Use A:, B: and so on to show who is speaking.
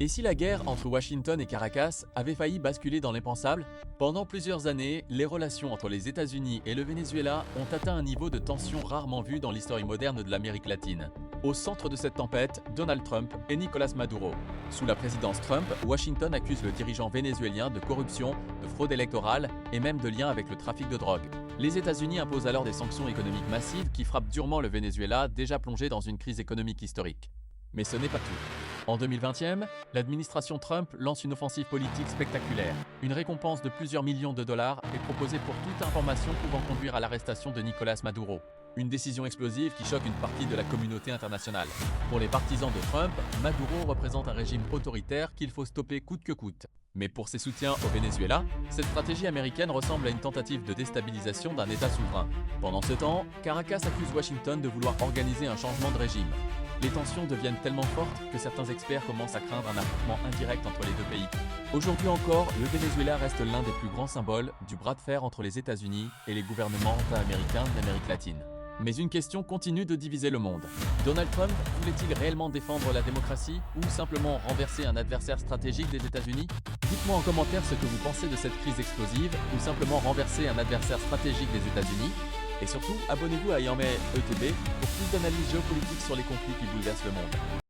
A: Et si la guerre entre Washington et Caracas avait failli basculer dans l'impensable? Pendant plusieurs années, les relations entre les États-Unis et le Venezuela ont atteint un niveau de tension rarement vu dans l'histoire moderne de l'Amérique latine. Au centre de cette tempête, Donald Trump et Nicolás Maduro. Sous la présidence Trump, Washington accuse le dirigeant vénézuélien de corruption, de fraude électorale et même de lien avec le trafic de drogue. Les États-Unis imposent alors des sanctions économiques massives qui frappent durement le Venezuela, déjà plongé dans une crise économique historique. Mais ce n'est pas tout. En 2020, l'administration Trump lance une offensive politique spectaculaire. Une récompense de plusieurs millions de dollars est proposée pour toute information pouvant conduire à l'arrestation de Nicolás Maduro. Une décision explosive qui choque une partie de la communauté internationale. Pour les partisans de Trump, Maduro représente un régime autoritaire qu'il faut stopper coûte que coûte. Mais pour ses soutiens au Venezuela, cette stratégie américaine ressemble à une tentative de déstabilisation d'un État souverain. Pendant ce temps, Caracas accuse Washington de vouloir organiser un changement de régime. Les tensions deviennent tellement fortes que certains experts commencent à craindre un affrontement indirect entre les deux pays. Aujourd'hui encore, le Venezuela reste l'un des plus grands symboles du bras de fer entre les États-Unis et les gouvernements américains d'Amérique latine. Mais une question continue de diviser le monde. Donald Trump voulait-il réellement défendre la démocratie ou simplement renverser un adversaire stratégique des États-Unis? Dites-moi en commentaire ce que vous pensez de cette crise explosive ou simplement renverser un adversaire stratégique des États-Unis. Et surtout, abonnez-vous à Yanmeh ETB pour plus d'analyses géopolitiques sur les conflits qui bouleversent le monde.